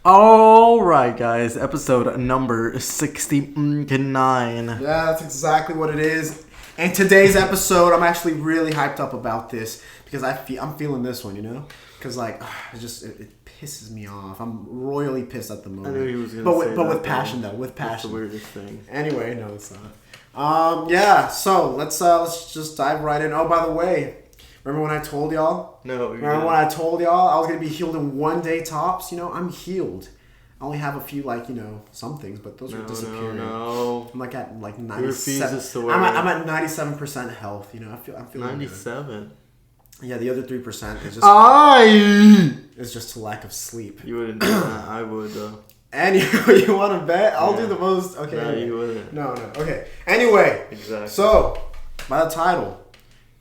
Alright, guys, episode number 69. Yeah, that's exactly what it is. And today's episode, I'm actually really hyped up about this because I'm feeling this one, because it pisses me off. I'm royally pissed at the moment. I knew he was gonna say but that, with passion though, with passion. That's the weirdest thing. Anyway, no, it's not. Yeah. So let's just dive right in. Oh, by the way, remember when I told y'all? No. Remember when I told y'all I was gonna be healed in 1 day tops? I'm healed. I only have a few, some things, but those are disappearing. No. I'm at 97. He refuses to wear I'm at 97% health. I'm feeling 97. Good. Yeah, the other 3% is just it's just a lack of sleep. You wouldn't do that. I would though. And you want to bet? I'll do the most. Okay. No, you wouldn't. No. Okay. Anyway. Exactly. So, by the title,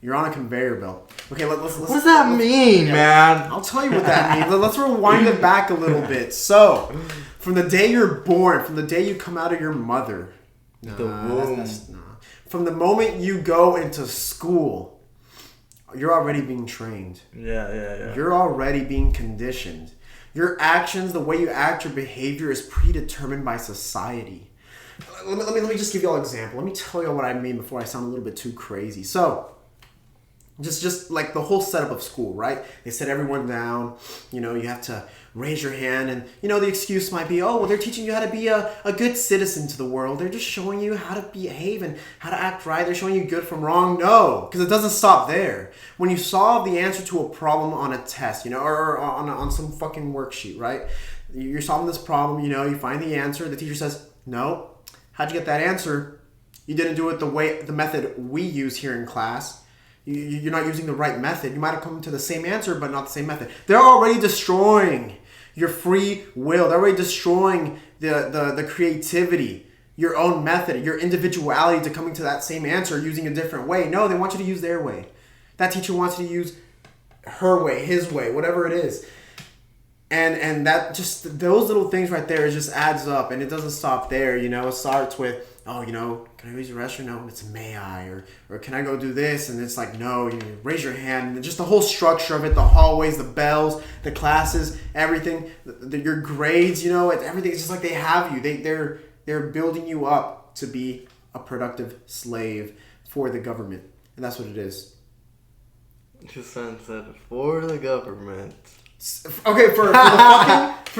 you're on a conveyor belt. Okay, let's what does that mean, man? I'll tell you what that means. Let's rewind it back a little bit. So, from the day you're born, from the day you come out of your mother, the womb. From the moment you go into school, you're already being trained. Yeah. You're already being conditioned. Your actions, the way you act, your behavior is predetermined by society. Let me just give you all an example. Let me tell you what I mean before I sound a little bit too crazy. So, just like the whole setup of school, right? They set everyone down. You have to raise your hand, and the excuse might be, oh, well, they're teaching you how to be a good citizen to the world. They're just showing you how to behave and how to act right. They're showing you good from wrong. No, because it doesn't stop there. When you solve the answer to a problem on a test, or on some fucking worksheet, right? You're solving this problem. You find the answer. The teacher says, no. How'd you get that answer? You didn't do it the method we use here in class. You're not using the right method. You might have come to the same answer, but not the same method. They're already destroying your free will. They're already destroying the creativity, your own method, your individuality to coming to that same answer using a different way. No, they want you to use their way. That teacher wants you to use her way, his way, whatever it is. And that just, those little things right there, it just adds up, and it doesn't stop there. It starts with, oh, can I use your restroom? No, it's may I, or can I go do this? And it's like, no, you raise your hand, and just the whole structure of it, the hallways, the bells, the classes, everything, your grades, everything. It's just like they have you. They're building you up to be a productive slave for the government, and that's what it is. Your son said for the government. Okay, for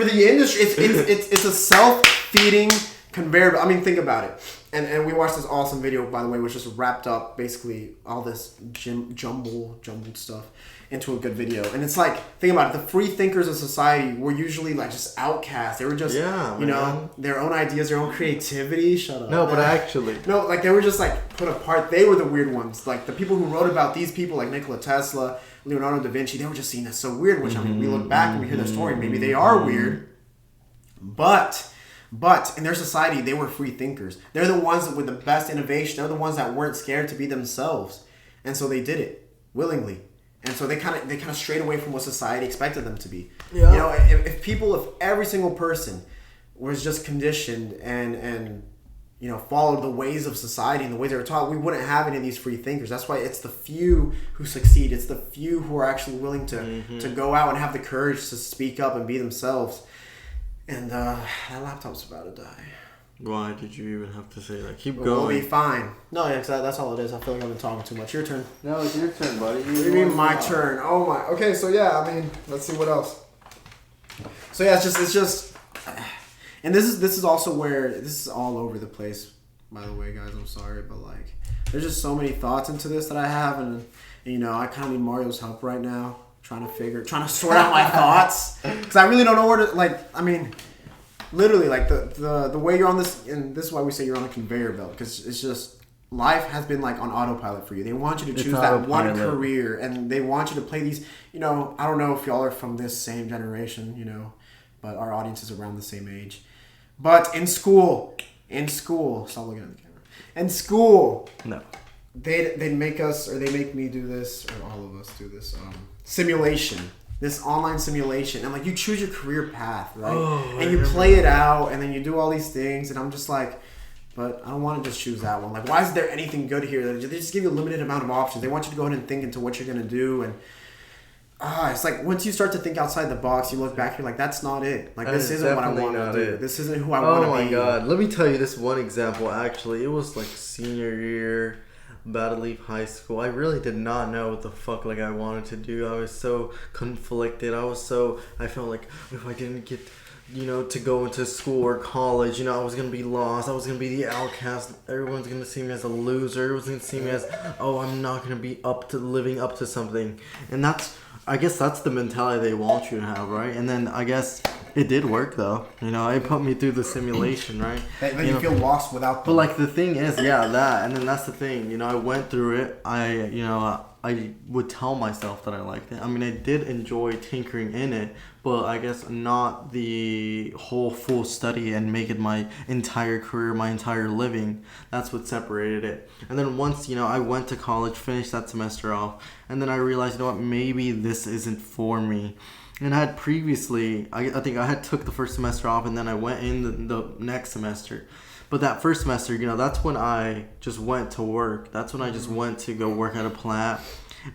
the industry, it's a self-feeding conveyor belt. I mean, think about it. And we watched this awesome video, by the way, which just wrapped up basically all this jumbled stuff into a good video. And it's like, think about it. The free thinkers of society were usually just outcasts. They were just, their own ideas, their own creativity. Shut up. No, but actually. No, they were just put apart. They were the weird ones. Like the people who wrote about these people, like Nikola Tesla, Leonardo da Vinci, they were just seen as so weird, which we look back and we hear their story, maybe they are weird, but in their society, they were free thinkers. They're the ones with the best innovation. They're the ones that weren't scared to be themselves, and so they did it willingly. And so they kind of strayed away from what society expected them to be. Yeah. If every single person was just conditioned and followed the ways of society and the ways they were taught, we wouldn't have any of these free thinkers. That's why it's the few who succeed. It's the few who are actually willing to go out and have the courage to speak up and be themselves. And that laptop's about to die. Why did you even have to say that? Keep going. We'll be fine. No, yeah, that's all it is. I feel like I've been talking too much. Your turn. No, it's your turn, buddy. What do you mean my turn? Oh my. Okay, so yeah, I mean, let's see what else. So yeah, it's just, and this is also where this is all over the place. By the way, guys, I'm sorry, but there's just so many thoughts into this that I have, and I kind of need Mario's help right now. Trying to sort out my thoughts, because I really don't know where to, literally, the way you're on this, and this is why we say you're on a conveyor belt, because it's just, life has been on autopilot for you. They want you to choose that one career, and they want you to play these, I don't know if y'all are from this same generation, but our audience is around the same age. But in school, stop looking at the camera. In school, no. They make us, or they make me do this, or all of us do this, simulation, this online simulation, and you choose your career path, right? And you play it out, and then you do all these things, and I'm just but I don't want to just choose that one. Why is there anything good here? They just give you a limited amount of options. They want you to go ahead and think into what you're going to do, and it's like once you start to think outside the box, you look back, you're like, that's not it. Like, That this is isn't what I definitely want not to do. it. This isn't who I want to be. Oh my god. Let me tell you this one example, actually. It was like senior year, about to leave high school. I really did not know what the fuck like I wanted to do. I was so conflicted. I felt like if I didn't get, to go into school or college, I was gonna be lost. I was gonna be the outcast. Everyone's gonna see me as a loser. Everyone's gonna see me as, oh, I'm not gonna be living up to something. And I guess that's the mentality they want you to have, right? And then I guess it did work though. It put me through the simulation, right? Then you feel lost without them. But like the thing is, that, and then that's the thing. I went through it. I would tell myself that I liked it. I mean, I did enjoy tinkering in it, but I guess not the whole full study and make it my entire career, my entire living. That's what separated it. And then once, I went to college, finished that semester off, and then I realized, maybe this isn't for me. And I had previously, I think I had took the first semester off, and then I went in the next semester. But that first semester, that's when I just went to work. That's when I just went to go work at a plant.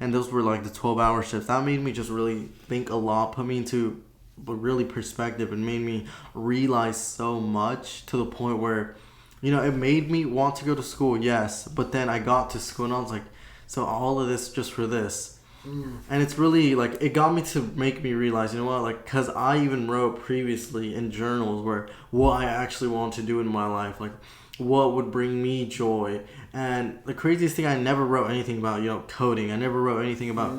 And those were like the 12-hour shifts. That made me just really think a lot, put me into really perspective, and made me realize so much to the point where, it made me want to go to school, yes. But then I got to school and I was like, so all of this just for this. And it's really like it got me to make me realize, because I even wrote previously in journals where what I actually want to do in my life, like what would bring me joy. And the craziest thing, I never wrote anything about coding. I never wrote anything about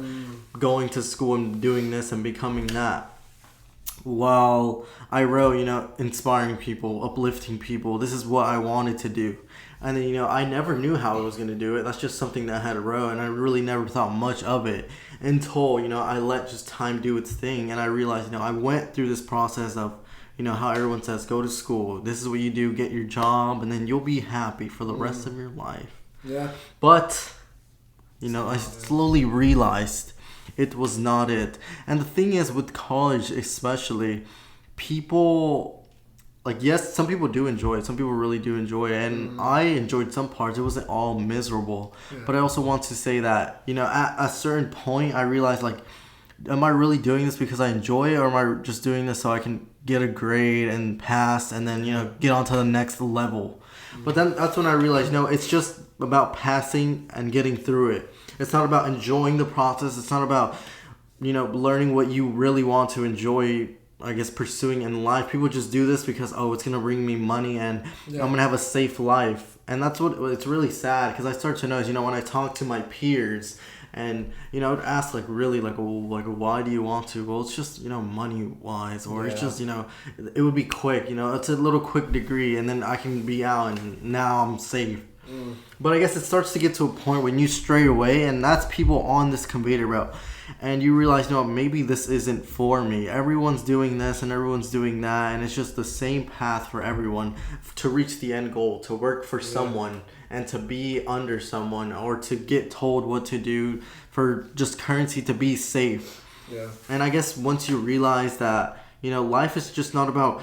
going to school and doing this and becoming that. While I wrote, inspiring people, uplifting people, this is what I wanted to do. And then, I never knew how I was going to do it. That's just something that I had to wrote, and I really never thought much of it until, I let just time do its thing. And I realized, I went through this process of, how everyone says, go to school. This is what you do, get your job, and then you'll be happy for the rest of your life. Yeah. But, I slowly realized it was not it. And the thing is, with college especially, people... Like, yes, some people do enjoy it. Some people really do enjoy it. And I enjoyed some parts. It wasn't all miserable. Yeah. But I also want to say that, at a certain point, I realized, like, am I really doing this because I enjoy it? Or am I just doing this so I can get a grade and pass and then, get on to the next level? But then that's when I realized, it's just about passing and getting through it. It's not about enjoying the process. It's not about, learning what you really want to enjoy, I guess, pursuing in life. People just do this because, it's going to bring me money and I'm going to have a safe life. And that's what, it's really sad, because I start to notice, when I talk to my peers and, I would ask, like, really, like, why do you want to? Well, it's just, money-wise, or it's just, it would be quick, it's a little quick degree and then I can be out and now I'm safe. But I guess it starts to get to a point when you stray away, and that's people on this conveyor belt. And you realize, maybe this isn't for me. Everyone's doing this and everyone's doing that, and it's just the same path for everyone to reach the end goal, to work for someone and to be under someone, or to get told what to do for just currency, to be safe. Yeah. And I guess once you realize that, life is just not about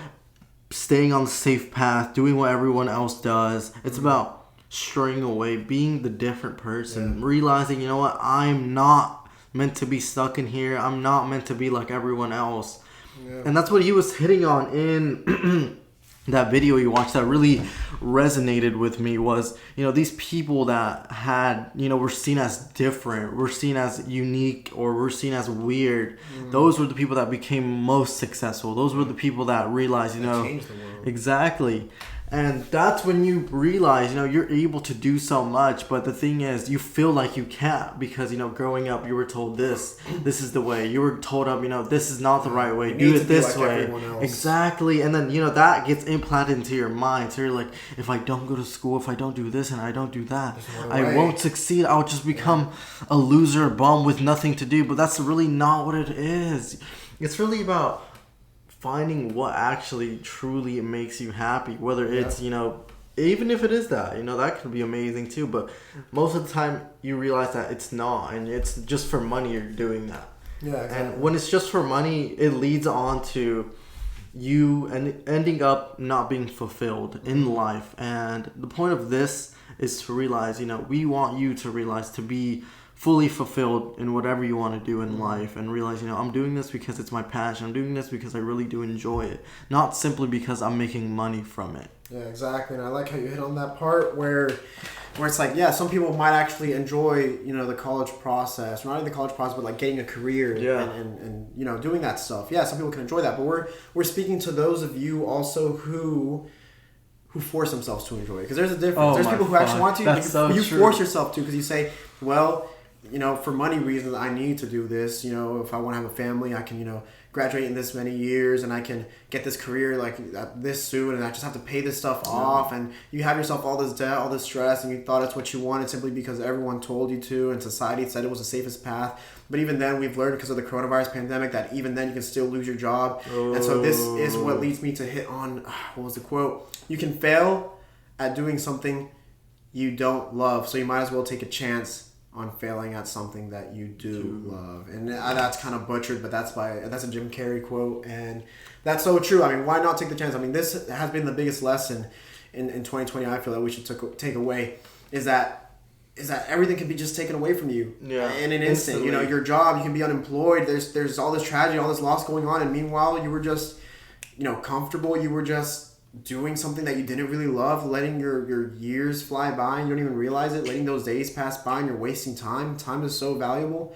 staying on the safe path, doing what everyone else does. It's about straying away, being the different person, realizing, I'm not meant to be stuck in here. I'm not meant to be like everyone else. Yeah. And that's what he was hitting on in that video you watched that really resonated with me was, these people that had, were seen as different, were seen as unique, or were seen as weird. Those were the people that became most successful. Those were the people that realized, changed the world. Exactly. And that's when you realize, you're able to do so much. But the thing is, you feel like you can't because, growing up, you were told this is the way. You were told this is not the right way. Do it this way. Exactly. And then, that gets implanted into your mind. So you're like, if I don't go to school, if I don't do this and I don't do that, I won't succeed. I'll just become a loser, bum with nothing to do. But that's really not what it is. It's really about finding what actually truly makes you happy, whether it's even if it is that that could be amazing too, but most of the time you realize that it's not, and it's just for money you're doing that. Exactly. And when it's just for money, it leads on to you and ending up not being fulfilled in life. And the point of this is to realize, we want you to realize, to be fully fulfilled in whatever you want to do in life, and realize, I'm doing this because it's my passion. I'm doing this because I really do enjoy it, not simply because I'm making money from it. Yeah, exactly. And I like how you hit on that part where it's like, yeah, some people might actually enjoy, the college process, not only the college process, but like getting a career and doing that stuff. Yeah, some people can enjoy that, but we're speaking to those of you also who force themselves to enjoy it, because there's a difference. There's people who actually want to. That's so you true. Force yourself to, because you say, well, for money reasons, I need to do this. If I want to have a family, I can, graduate in this many years, and I can get this career like this soon, and I just have to pay this stuff off. And you have yourself all this debt, all this stress, and you thought it's what you wanted simply because everyone told you to, and society said it was the safest path. But even then, we've learned because of the coronavirus pandemic that even then you can still lose your job. And so this is what leads me to hit on, what was the quote? You can fail at doing something you don't love, so you might as well take a chance on failing at something that you do love. And that's kind of butchered, but that's a Jim Carrey quote, and that's so true. I mean, why not take the chance? I mean, this has been the biggest lesson in 2020, I feel that we should take away, is that everything can be just taken away from you in an instant. Your job, you can be unemployed, there's all this tragedy, all this loss going on, and meanwhile you were just comfortable, you were just doing something that you didn't really love, letting your years fly by and you don't even realize it, letting those days pass by and you're wasting time. Time is so valuable,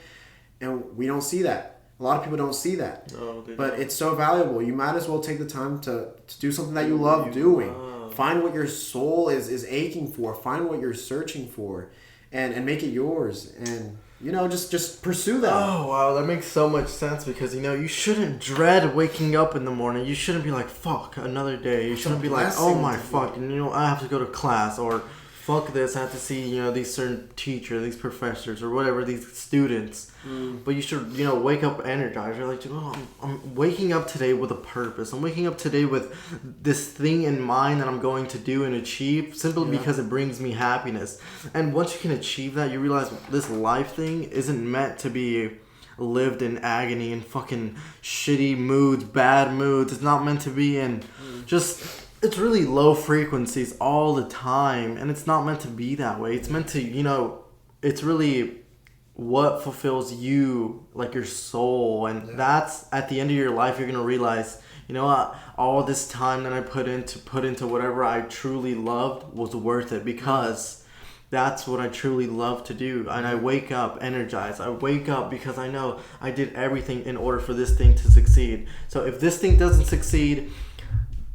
and we don't see that. A lot of people don't see that. No, but it's so valuable. You might as well take the time to do something that you love doing. Find what your soul is aching for. Find what you're searching for, and make it yours. And just pursue that. Oh, wow, that makes so much sense, because, you shouldn't dread waking up in the morning. You shouldn't be like, fuck, another day. You shouldn't be like, oh my fuck, and, I have to go to class, or fuck this, I have to see, these certain teachers, these professors, or whatever, these students. But you should, wake up energized. You're like, I'm waking up today with a purpose. I'm waking up today with this thing in mind that I'm going to do and achieve, simply because it brings me happiness. And once you can achieve that, you realize this life thing isn't meant to be lived in agony and fucking shitty moods, bad moods. It's not meant to be in it's really low frequencies all the time, and it's not meant to be that way. It's meant to, it's really what fulfills you, like your soul, and that's at the end of your life, you're gonna realize, all this time that I put into whatever I truly loved was worth it, because that's what I truly love to do. And I wake up energized. I wake up because I know I did everything in order for this thing to succeed. So if this thing doesn't succeed,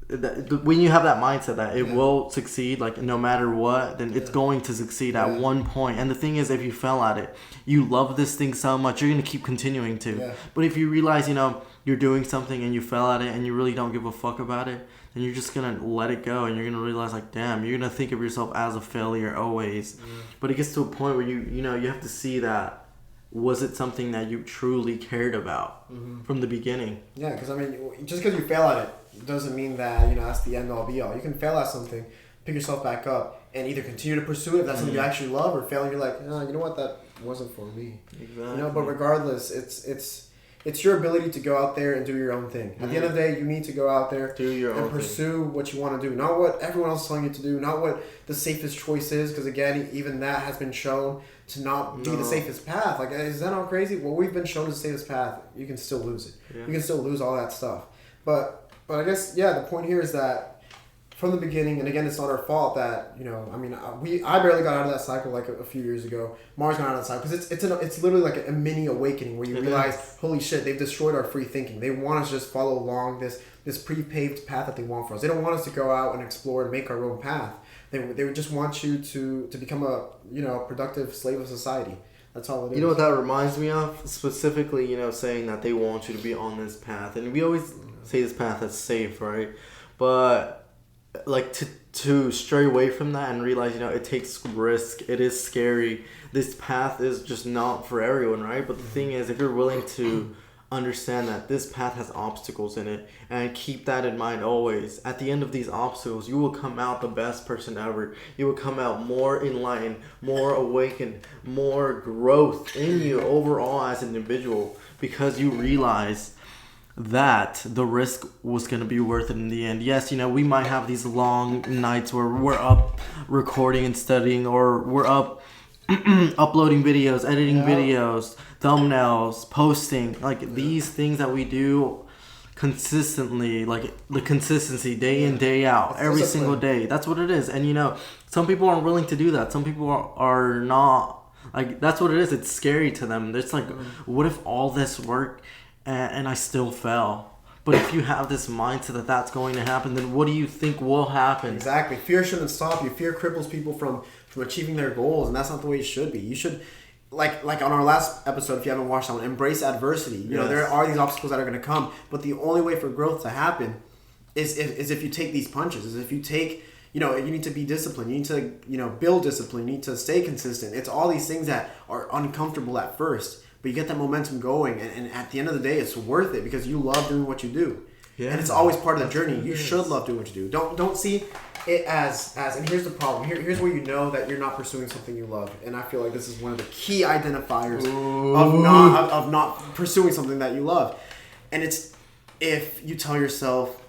when you have that mindset that it will succeed, like no matter what, then it's going to succeed at one point. And the thing is, if you fell at it, you love this thing so much, you're going to keep continuing to. But if you realize, you're doing something and you fell at it and you really don't give a fuck about it, then you're just going to let it go, and you're going to realize, like, damn, you're going to think of yourself as a failure always. But it gets to a point where you have to see that, was it something that you truly cared about from the beginning? Yeah, because just because you fail at it doesn't mean that that's the end all be all. You can fail at something, pick yourself back up, and either continue to pursue it if that's something you actually love, or fail and you're like, no, you know what, that wasn't for me. Exactly. But regardless, it's your ability to go out there and do your own thing. At the end of the day, you need to go out there and pursue what you want to do, not what everyone else is telling you to do, not what the safest choice is, because again, even that has been shown to not be the safest path. Like, is that all crazy? Well, we've been shown the safest path. You can still lose it. You can still lose all that stuff. But I guess, the point here is that from the beginning, and again, it's not our fault that, I barely got out of that cycle like a few years ago. Mars got out of that cycle, because it's literally like a mini awakening where you realize, holy shit, they've destroyed our free thinking. They want us to just follow along this pre-paved path that they want for us. They don't want us to go out and explore and make our own path. They just want you to become a productive slave of society. That's all it is. You know what that reminds me of? Specifically, saying that they want you to be on this path. And we always say this path is safe, right? But like to stray away from that and realize, it takes risk. It is scary. This path is just not for everyone, right? But the thing is, if you're willing to understand that this path has obstacles in it, and keep that in mind always, at the end of these obstacles, you will come out the best person ever. You will come out more enlightened, more awakened, more growth in you overall as an individual, because you realize that the risk was going to be worth it in the end. Yes, we might have these long nights where we're up recording and studying, or we're up uploading videos, editing videos, thumbnails, posting, like these things that we do consistently, like the consistency day in, day out, It's every discipline. single day. That's what it is. And some people aren't willing to do that. Some people are not. Like, that's what it is. It's scary to them. It's like, what if all this work and I still fail? But if you have this mindset that that's going to happen, then what do you think will happen? Exactly. Fear shouldn't stop you. Fear cripples people from achieving their goals, and that's not the way it should be. You should, like on our last episode, if you haven't watched that one, embrace adversity. You know, there are these obstacles that are going to come, but the only way for growth to happen is if you take these punches. Is if you take, you need to be disciplined. You need to, build discipline. You need to stay consistent. It's all these things that are uncomfortable at first, but you get that momentum going, and at the end of the day, it's worth it because you love doing what you do. Yeah. And it's always part of the journey. You should love doing what you do. Don't see it as and here's the problem. Here's where you know that you're not pursuing something you love. And I feel like this is one of the key identifiers of not pursuing something that you love. And it's if you tell yourself,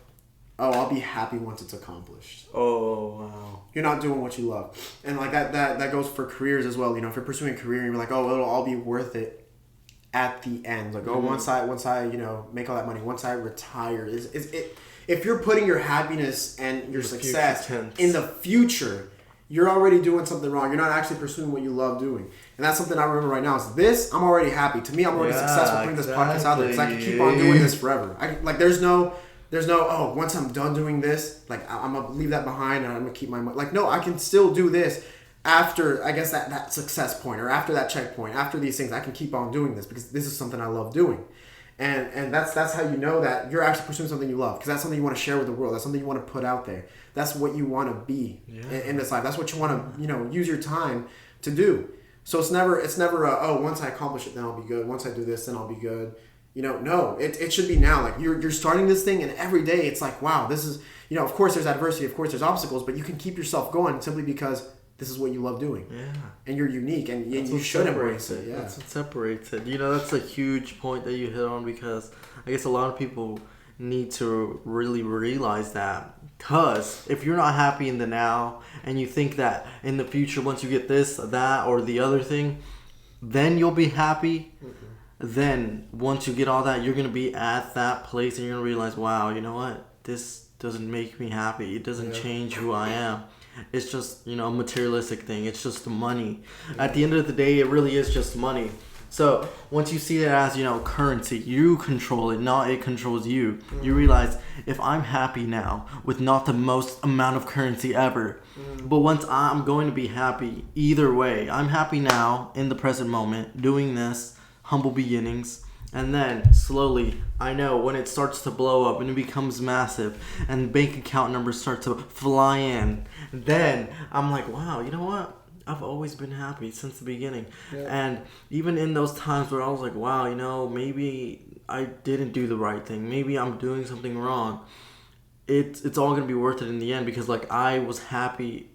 "Oh, I'll be happy once it's accomplished." Oh, wow. You're not doing what you love. And like that goes for careers as well. If you're pursuing a career and you're like, "Oh, it'll all be worth it at the end." Like, once I make all that money, once I retire, is it? If you're putting your happiness and your success in the future, you're already doing something wrong. You're not actually pursuing what you love doing. And that's something I remember right now. Is this? I'm already happy. To me, I'm already successful putting this podcast out there because I can keep on doing this forever. There's no. Oh, once I'm done doing this, like I'm gonna leave that behind and I'm gonna keep my money. Like, no, I can still do this. After, I guess, that success point or after that checkpoint, after these things, I can keep on doing this because this is something I love doing. And that's how you know that you're actually pursuing something you love because that's something you want to share with the world. That's something you want to put out there. That's what you want to be in this life. That's what you want to, use your time to do. So it's never once I accomplish it, then I'll be good. Once I do this, then I'll be good. No, it should be now. Like you're starting this thing and every day it's like, wow, this is, of course there's adversity, of course there's obstacles, but you can keep yourself going simply because this is what you love doing. Yeah. And you're unique and you should embrace it. Yeah. That's what separates it. That's a huge point that you hit on because I guess a lot of people need to really realize that. Because if you're not happy in the now and you think that in the future, once you get this, that, or the other thing, then you'll be happy. Mm-hmm. Then once you get all that, you're going to be at that place and you're going to realize, wow, you know what? This doesn't make me happy. It doesn't change who I am. It's just, a materialistic thing. It's just money. At the end of the day, it really is just money. So once you see it as, currency, you control it, not it controls you. Mm-hmm. You realize if I'm happy now with not the most amount of currency ever, but once I'm going to be happy either way, I'm happy now in the present moment doing this, humble beginnings. And then slowly, I know when it starts to blow up and it becomes massive and bank account numbers start to fly in, then I'm like, wow, you know what? I've always been happy since the beginning. Yeah. And even in those times where I was like, wow, maybe I didn't do the right thing. Maybe I'm doing something wrong. It's all going to be worth it in the end because I was happy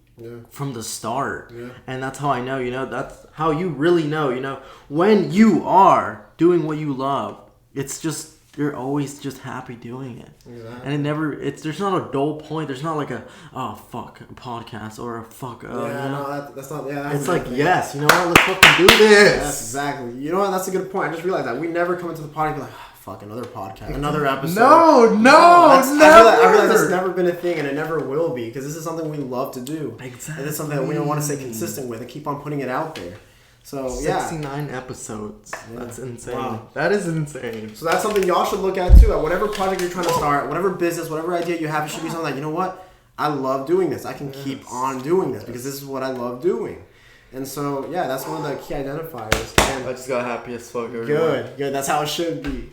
from the start. Yeah. And that's how I know, that's how you really know, when you are doing what you love, it's just, you're always just happy doing it. Exactly. And there's not a dull point. There's not like a podcast or a fuck. That's not, that's it's like, yes, you know what, let's fucking do this. Yes, exactly. You know what, that's a good point. I just realized that. We never come into the podcast and be like, fuck, another podcast, another episode. No, never. I realize that's never been a thing, and it never will be, because this is something we love to do. Exactly. And it's something that we don't want to stay consistent with and keep on putting it out there. So, 69 episodes. Yeah. That's insane. Wow. That is insane. So that's something y'all should look at, too. At whatever project you're trying to start, whatever business, whatever idea you have, it should be something like, you know what? I love doing this. I can keep on doing this, because this is what I love doing. And so, that's one of the key identifiers. And I just got happy as fuck. Good. That's how it should be.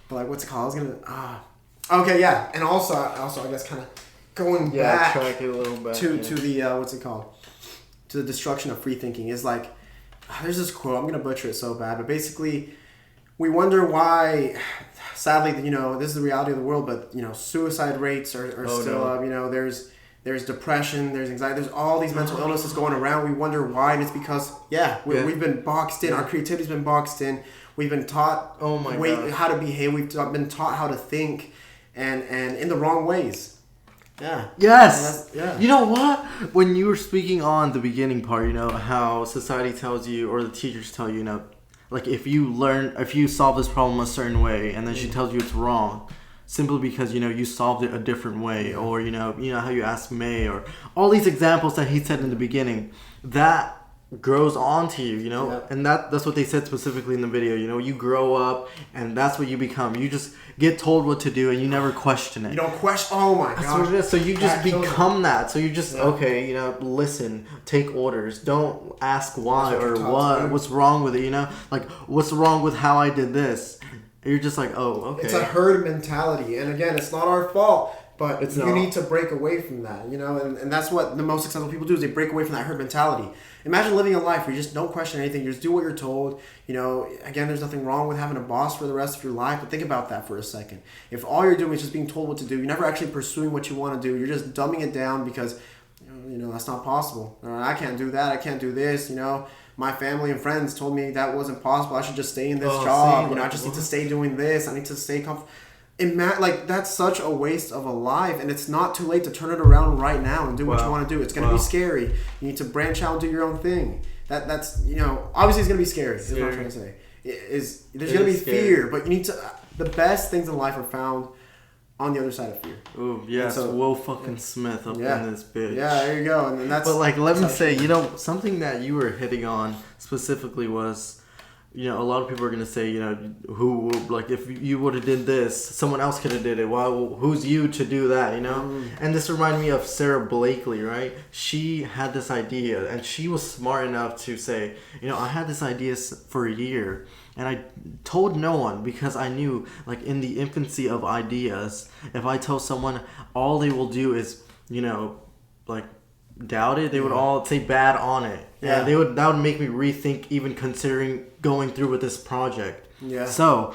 But what's it called? I was gonna okay, yeah. And also I guess kind of going back track it a little back, to the what's it called? To the destruction of free thinking is like there's this quote, I'm gonna butcher it so bad, but basically we wonder why sadly, this is the reality of the world, but suicide rates are still up, there's depression, there's anxiety, there's all these mental illnesses going around. We wonder why, and it's because we've been boxed in, our creativity's been boxed in. We've been taught how to behave. We've been taught how to think, and in the wrong ways. Yeah. Yes. Yeah. You know what? When you were speaking on the beginning part, you know how society tells you, or the teachers tell you, you know, like if you solve this problem a certain way, and then she tells you it's wrong, simply because you know you solved it a different way, or you know how you asked May, or all these examples that he said in the beginning, that grows onto you, you know, and that's what they said specifically in the video. You know, you grow up, and that's what you become. You just get told what to do, and you never question it. You don't question. Oh my That's god. what it is. So you just become that. So you just okay, you know, listen, take orders. Don't ask why or what's wrong with it. You know, like what's wrong with how I did this. You're just like, oh, okay. It's a herd mentality, and again, it's not our fault. But you need to break away from that, you know, and that's what the most successful people do is they break away from that herd mentality. Imagine living a life where you just don't question anything, you just do what you're told. You know, again, there's nothing wrong with having a boss for the rest of your life, but think about that for a second. If all you're doing is just being told what to do, you're never actually pursuing what you want to do, you're just dumbing it down because, you know, that's not possible. Or I can't do that, I can't do this, you know. My family and friends told me that wasn't possible, I should just stay in this job, you know, I just need to stay doing this, I need to stay comfortable. Like that's such a waste of a life, and it's not too late to turn it around right now and do what you want to do. It's gonna be scary. You need to branch out and do your own thing. That's you know, obviously it's gonna be scary. Is what I'm trying to say. There's gonna be fear, but you need to. The best things in life are found on the other side of fear. Ooh, yes, so, Will fucking Smith up in this bitch. Yeah, there you go. And then that's. But like, let me say, you know, something that you were hitting on specifically was. You know, a lot of people are gonna say, you know, who like if you would have did this, someone else could have did it. Why? Who's you to do that? You know. And this reminded me of Sarah Blakely, right? She had this idea, and she was smart enough to say, you know, I had this idea for a year, and I told no one because I knew, like in the infancy of ideas, if I tell someone, all they will do is, you know, like. Doubt it. They would all say bad on it. Yeah, that would make me rethink even considering going through with this project. Yeah. So,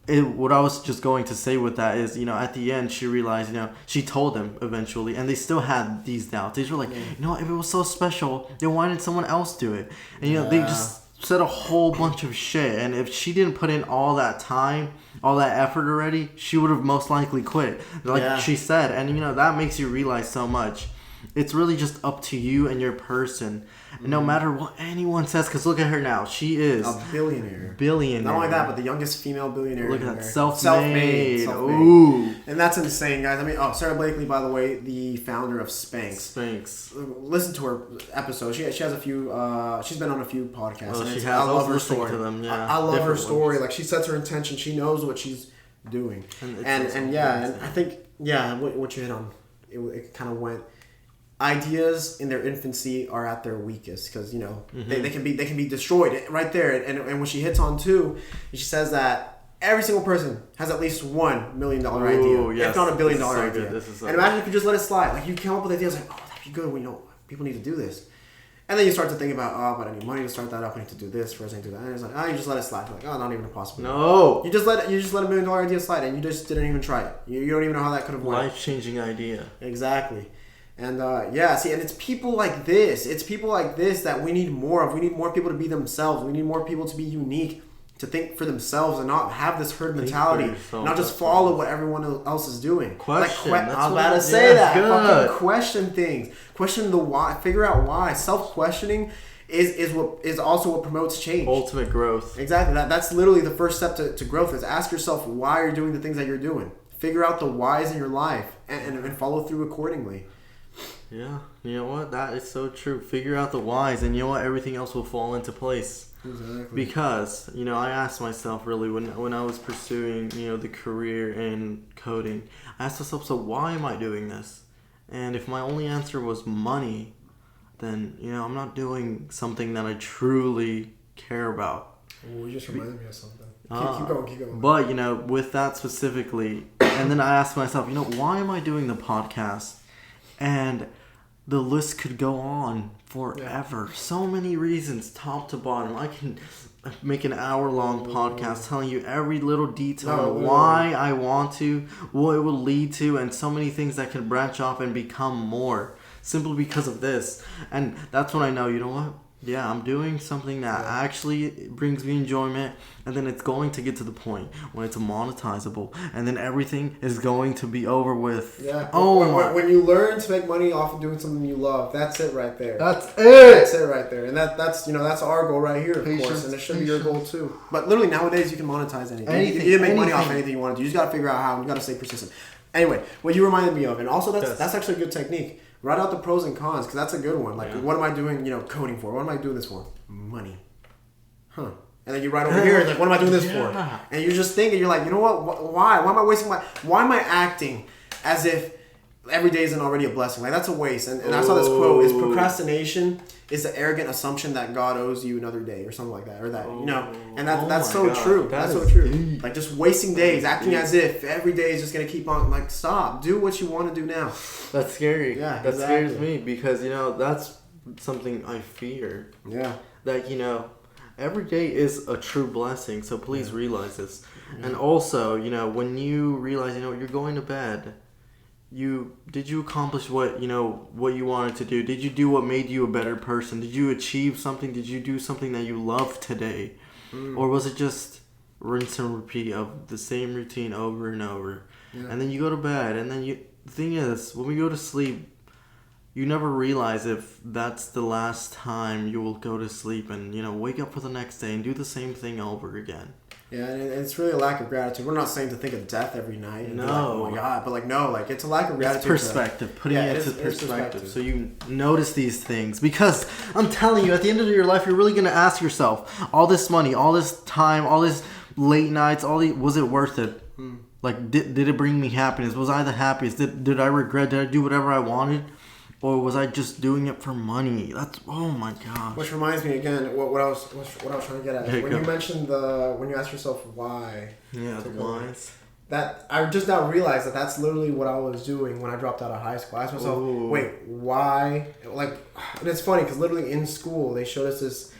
what I was just going to say with that is, you know, at the end she realized, you know, she told them eventually, and they still had these doubts. They were like, you know, if it was so special, then why didn't someone else do it? And you know, they just said a whole bunch of shit. And if she didn't put in all that time, all that effort already, she would have most likely quit, like she said. And you know, that makes you realize so much. It's really just up to you and your person. And no matter what anyone says, because look at her now. She is a billionaire. Not only that, but the youngest female billionaire. Look at that. Self-made. Ooh. And that's insane, guys. I mean, Sarah Blakely, by the way, the founder of Spanx. Listen to her episode. She has a few, she's been on a few podcasts. She has. I love her story. To them, I love her story. Like, she sets her intention. She knows what she's doing. And I think, what you hit on, it kind of went... Ideas in their infancy are at their weakest because you know they can be destroyed right there. And when she hits on two, she says that every single person has at least $1 million idea, if not $1 billion idea. And imagine if you just let it slide. Like you come up with ideas like, oh, that'd be good. We know people need to do this, and then you start to think about, oh, but I need money to start that up. I need to do this first. I need to do that. And it's like, oh, you just let it slide. You're like, oh, not even a possibility. No, you just let $1 million idea slide, and you just didn't even try it. You don't even know how that could have went. Life-changing idea. Exactly. And and it's people like this. It's people like this that we need more of. We need more people to be themselves. We need more people to be unique, to think for themselves and not have this herd mentality, not just follow what everyone else is doing. Question. I was about to say that. Fucking question things. Question the why. Figure out why. Self-questioning is also what promotes change. Ultimate growth. Exactly. That's literally the first step to growth. Is ask yourself why you're doing the things that you're doing. Figure out the whys in your life and follow through accordingly. Yeah, you know what? That is so true. Figure out the whys, and you know what? Everything else will fall into place. Exactly. Because, you know, I asked myself really when I was pursuing, you know, the career in coding, I asked myself, so why am I doing this? And if my only answer was money, then, you know, I'm not doing something that I truly care about. Oh, you just reminded me of something. Keep going. But, you know, with that specifically, and then I asked myself, you know, why am I doing the podcast? And the list could go on forever. Yeah. So many reasons, top to bottom. I can make an hour-long podcast telling you every little detail of why I want to, what it will lead to, and so many things that can branch off and become more simply because of this. And that's when I know, you know what? Yeah, I'm doing something that actually brings me enjoyment, and then it's going to get to the point when it's monetizable, and then everything is going to be over with. Yeah. Oh, when you learn to make money off of doing something you love, that's it right there. that's it. That's it right there, and that's that's our goal right here, of Patience, course, and it should be your goal too. But literally nowadays you can monetize anything. Anything, you can make money off anything. anything you want to do. You just got to figure out how. And you got to stay persistent. Anyway, what you reminded me of, and also Yes. that's actually a good technique. Write out the pros and cons, because that's a good one. Like, Yeah. what am I doing? Coding for? What am I doing this for? Money. Huh. And then you write over here, like, what am I doing this for? And you're just thinking, you're like, you know what? Why? Why am I wasting why am I acting as if every day isn't already a blessing? Like, that's a waste. And I saw this quote, is procrastination is the arrogant assumption that God owes you another day or something like that. Or that, and that's so true. That's so true. Deep. Like, just wasting days, acting as if every day is just going to keep on, like, stop. Do what you want to do now. That's scary. Yeah, that exactly. scares me because that's something I fear. Yeah. That every day is a true blessing. So please realize this. And also, when you realize, you're going to bed. Did you accomplish what you wanted to do? Did you do what made you a better person? Did you achieve something? Did you do something that you love today? Or was it just rinse and repeat of the same routine over and over? Yeah. And then you go to bed, and then the thing is, when we go to sleep, you never realize if that's the last time you will go to sleep and wake up for the next day and do the same thing over again. Yeah, and it's really a lack of gratitude. We're not saying to think of death every night. And be like, No. oh my God. But no, it's a lack of gratitude. It's perspective. Putting it into is perspective. So you notice these things. Because I'm telling you, at the end of your life, you're really going to ask yourself, all this money, all this time, all this late nights, was it worth it? Like, did it bring me happiness? Was I the happiest? Did I regret? Did I do whatever I wanted? Or was I just doing it for money? Oh my gosh. Which reminds me again, what I was trying to get at. There you When go. you mentioned when you ask yourself why. Yeah, the whys. That I just now realized that that's literally what I was doing when I dropped out of high school. I asked myself, wait, why? Like, and it's funny because literally in school they showed us this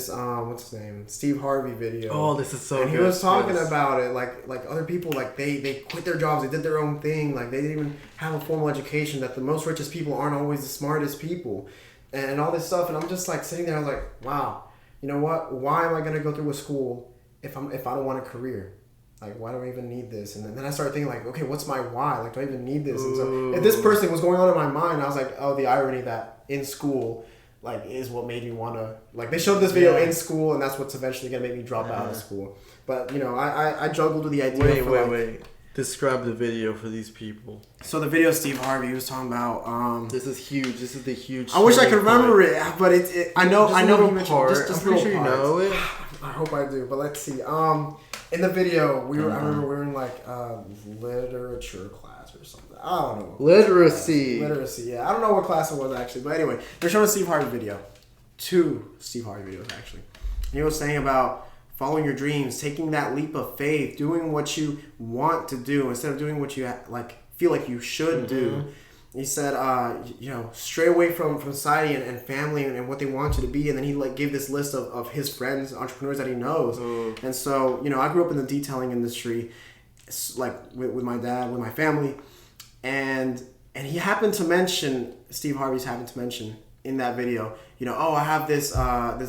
what's his name, Steve Harvey video. Oh, this is so and good. he was talking about it like other people, like they quit their jobs, they did their own thing, like they didn't even have a formal education, that the most richest people aren't always the smartest people, and all this stuff. And I'm just like sitting there, I was like, wow, you know what? Why am I gonna go through a school if I don't want a career? Like, why do I even need this? And then I started thinking, like, okay, what's my why? Like, do I even need this? And so if this person was going on in my mind, I was like, oh, the irony that in school, like, is what made me want to, like, they showed this video in school, and that's what's eventually going to make me drop out of school. But, I juggled with the idea. Wait. Describe the video for these people. So the video, Steve Harvey, he was talking about, This is huge. This is the huge. I wish I could remember it, but I know Just he little mentioned part. just I'm pretty little sure you parts. know it. I hope I do, but let's see. In the video, I remember we were in like literature class or something. I don't know. Literacy. Yeah. I don't know what class it was actually, but anyway, they're showing a Steve Harvey video. 2 Steve Harvey videos actually. And he was saying about following your dreams, taking that leap of faith, doing what you want to do instead of doing what you feel like you should do. He said, stray away from society and family and what they want you to be. And then he gave this list of his friends, entrepreneurs that he knows. And so, I grew up in the detailing industry, like with my dad, with my family. And he happened to mention, Steve Harvey's happened to mention in that video, I have this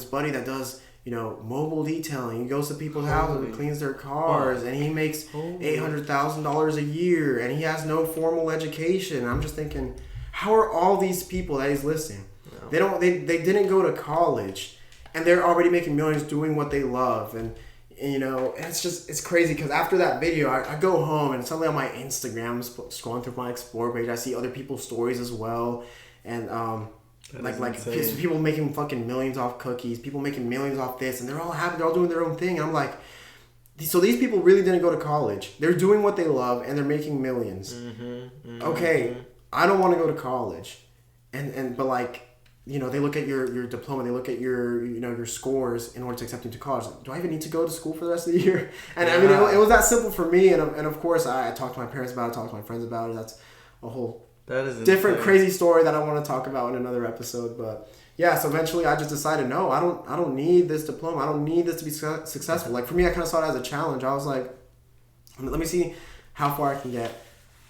buddy that does, mobile detailing. He goes to people's houses and cleans their cars, and he makes $800,000 a year, and he has no formal education. I'm just thinking, how are all these people that he's listing? No. They didn't go to college, and they're already making millions doing what they love, and it's crazy because after that video, I go home and suddenly on my Instagram, scrolling through my Explore page, I see other people's stories as well, and people making fucking millions off cookies, people making millions off this, and they're all happy, they're all doing their own thing. And I'm like, so these people really didn't go to college. They're doing what they love, and they're making millions. Okay, I don't want to go to college, but they look at your diploma, they look at your scores in order to accept you to college. Do I even need to go to school for the rest of the year? And I mean, it was that simple for me. And of course, I talked to my parents about it, talked to my friends about it. That's a whole different crazy story that I want to talk about in another episode. But yeah, so eventually I just decided, no, I don't need this diploma. I don't need this to be successful. Like for me, I kind of saw it as a challenge. I was like, let me see how far I can get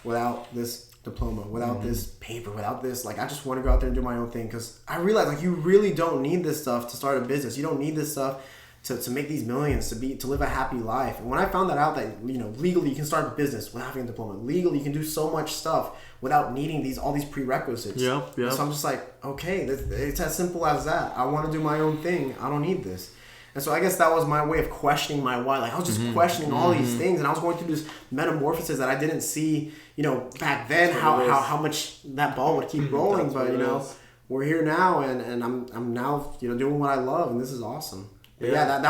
without this diploma, without this paper, without this, like, I just want to go out there and do my own thing, because I realize, like, you really don't need this stuff to start a business. You don't need this stuff to make these millions, to live a happy life. And when I found that out, that, you know, legally you can start a business without having a diploma, legally you can do so much stuff without needing all these prerequisites. Yep. So I'm just like, okay, it's as simple as that. I want to do my own thing. I don't need this. And so I guess that was my way of questioning my why. Like, I was just questioning all these things, and I was going through this metamorphosis that I didn't see, you know, back then, how much that ball would keep rolling. But, you know, we're here now, and I'm now, you know, doing what I love, and this is awesome. Yeah, and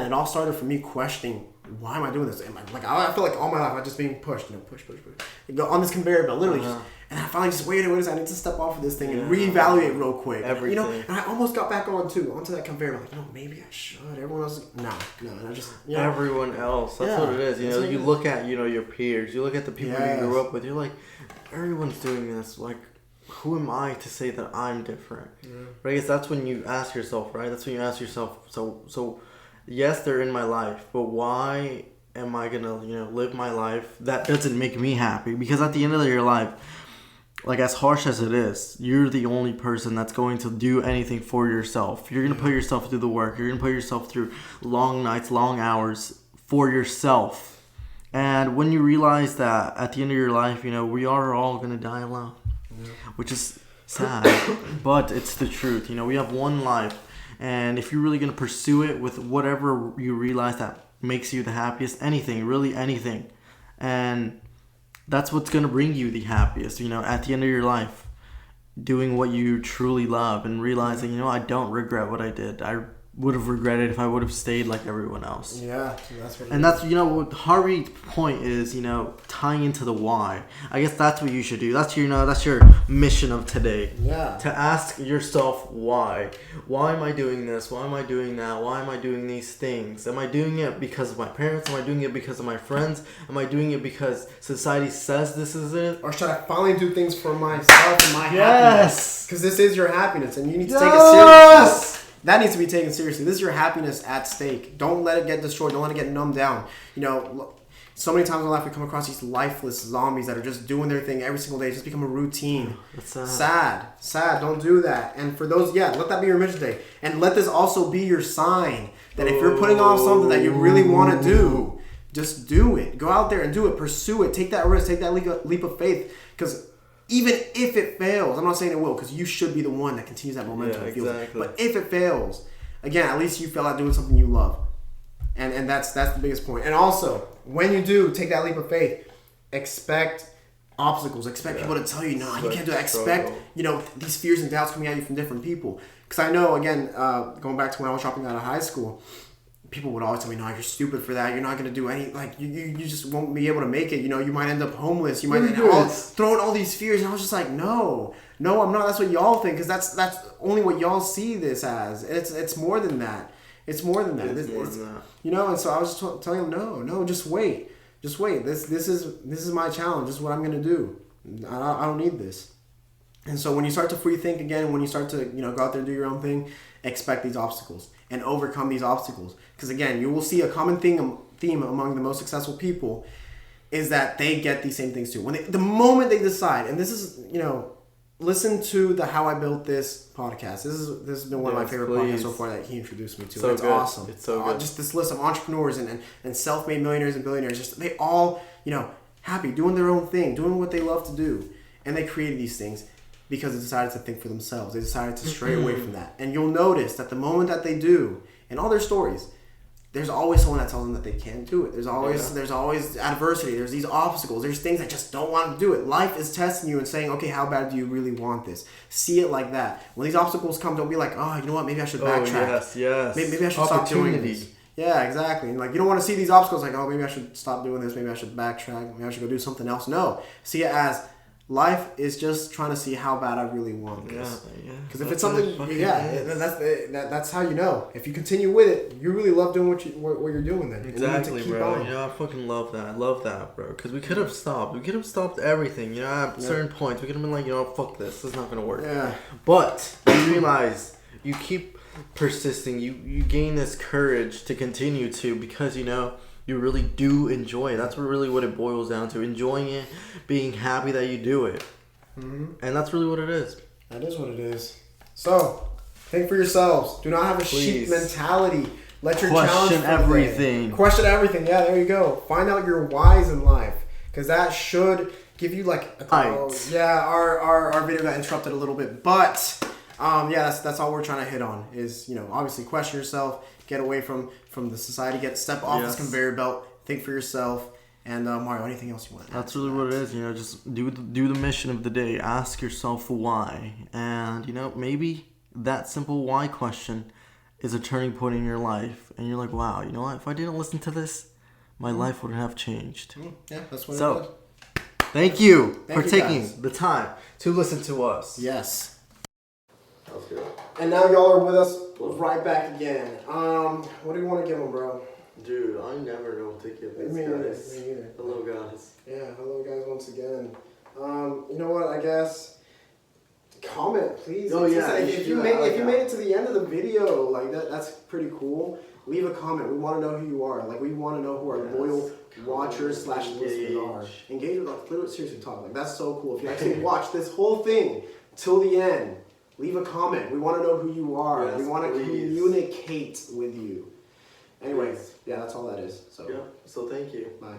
it all started for me questioning, why am I doing this? I feel like all my life I'm just being pushed, you know, push. You go on this conveyor belt, literally just. And I finally just waited. I need to step off of this thing and reevaluate real quick. Everything. You know, and I almost got back onto that conveyor. Like, no, maybe I should. Everyone else, no. And I just, you know, everyone else. That's what it is. You know, you look at, you know, your peers. You look at the people you grew up with. You're like, everyone's doing this. Like, who am I to say that I'm different? But I guess that's when you ask yourself, right? That's when you ask yourself. So, yes, they're in my life, but why am I gonna, you know, live my life that doesn't make me happy? Because at the end of your life, like, as harsh as it is, you're the only person that's going to do anything for yourself. You're going to put yourself through the work. You're going to put yourself through long nights, long hours for yourself. And when you realize that at the end of your life, you know, we are all going to die alone, which is sad, but it's the truth. You know, we have one life, and if you're really going to pursue it with whatever you realize that makes you the happiest, anything, really anything, and that's what's going to bring you the happiest, you know, at the end of your life. Doing what you truly love and realizing, you know, I don't regret what I did. I would have regretted if I would have stayed like everyone else. Yeah, that's what. And that's, you know, what Harvey's point is, you know, tying into the why. I guess that's what you should do. That's your, you know, that's your mission of today. Yeah. To ask yourself why. Why am I doing this? Why am I doing that? Why am I doing these things? Am I doing it because of my parents? Am I doing it because of my friends? Am I doing it because society says this is it? Or should I finally do things for myself and my happiness? Because this is your happiness, and you need to take it seriously. That needs to be taken seriously. This is your happiness at stake. Don't let it get destroyed. Don't let it get numbed down. You know, so many times in life we come across these lifeless zombies that are just doing their thing every single day. It's just become a routine. That's Sad. Don't do that. And for those, let that be your mission today. And let this also be your sign that if you're putting off something that you really want to do, just do it. Go out there and do it. Pursue it. Take that risk. Take that leap of faith. Because even if it fails, I'm not saying it will, because you should be the one that continues that momentum. Exactly. But if it fails, again, at least you fell out doing something you love. And that's the biggest point. And also, when you do take that leap of faith, expect obstacles. Expect people to tell you, no, you can't do that. Expect, you know, these fears and doubts coming at you from different people. Because I know, again, going back to when I was dropping out of high school, people would always tell me, no, you're stupid for that. You're not going to do any, like, you just won't be able to make it. You know, you might end up homeless. You might end up throwing all these fears. And I was just like, no, I'm not. That's what y'all think, because that's only what y'all see this as. It's more than that. It's more than that. It's more than that. You know, and so I was just telling him, no, just wait. Just wait. This is my challenge. This is what I'm going to do. I don't need this. And so when you start to free think again, when you start to, you know, go out there and do your own thing, expect these obstacles and overcome these obstacles. Because again, you will see a common theme among the most successful people is that they get these same things too. When the moment they decide, and this is, you know, listen to the How I Built This podcast. This has been one of my favorite podcasts so far that he introduced me to. So it's good. Awesome. It's so good. Just this list of entrepreneurs and self-made millionaires and billionaires. Just they all, you know, happy, doing their own thing, doing what they love to do, and they created these things because they decided to think for themselves. They decided to stray away from that. And you'll notice that the moment that they do, in all their stories, there's always someone that tells them that they can't do it. There's always adversity. There's these obstacles. There's things that just don't want to do it. Life is testing you and saying, okay, how bad do you really want this? See it like that. When these obstacles come, don't be like, oh, you know what? Maybe I should backtrack. Yes. Maybe I should stop doing this. Yeah, exactly. And like, you don't want to see these obstacles like, oh, maybe I should stop doing this. Maybe I should backtrack. Maybe I should go do something else. No. See it as life is just trying to see how bad I really want this. Yeah. Because if it's something, that's how you know. If you continue with it, you really love doing what you're doing. Then exactly, bro. On. You know, I fucking love that. I love that, bro. Because we could have stopped. We could have stopped everything. You know, at certain points, we could have been like, you know, fuck this. This is not gonna work. Yeah. But you realize you keep persisting. You gain this courage to continue to, because you know you really do enjoy it. That's really what it boils down to. Enjoying it, being happy that you do it. And that's really what it is. That is what it is. So, think for yourselves. Do not have a sheep mentality. Let your question everything. Question everything. Yeah, there you go. Find out your whys in life, because that should give you like a our video got interrupted a little bit, but that's all we're trying to hit on is, you know, obviously question yourself, get away from the society, step off this conveyor belt, think for yourself. And Mario, anything else you want to add? That's really what it is. You know, just do the mission of the day. Ask yourself why, and you know, maybe that simple why question is a turning point in your life, and you're like, wow, you know what? If I didn't listen to this, my life would have changed. Yeah, that's what it is. So, thank you for taking the time to listen to us. Yes. That was good. And now y'all are with us right back again. What do you want to give them, bro? Dude, I never know what to give these guys. Me either. Hello, guys. Yeah, hello, guys, once again. You know what? I guess comment, please. Oh yeah. If you made it to the end of the video, like that's pretty cool. Leave a comment. We want to know who you are. Like, we want to know who our loyal watchers / listeners are. Engage with us. Literally, seriously, talk. Like, that's so cool. If you actually watch this whole thing till the end, leave a comment. We want to know who you are. Yes, we want to communicate with you. Anyways, yeah, that's all that is. So, yeah. So thank you. Bye.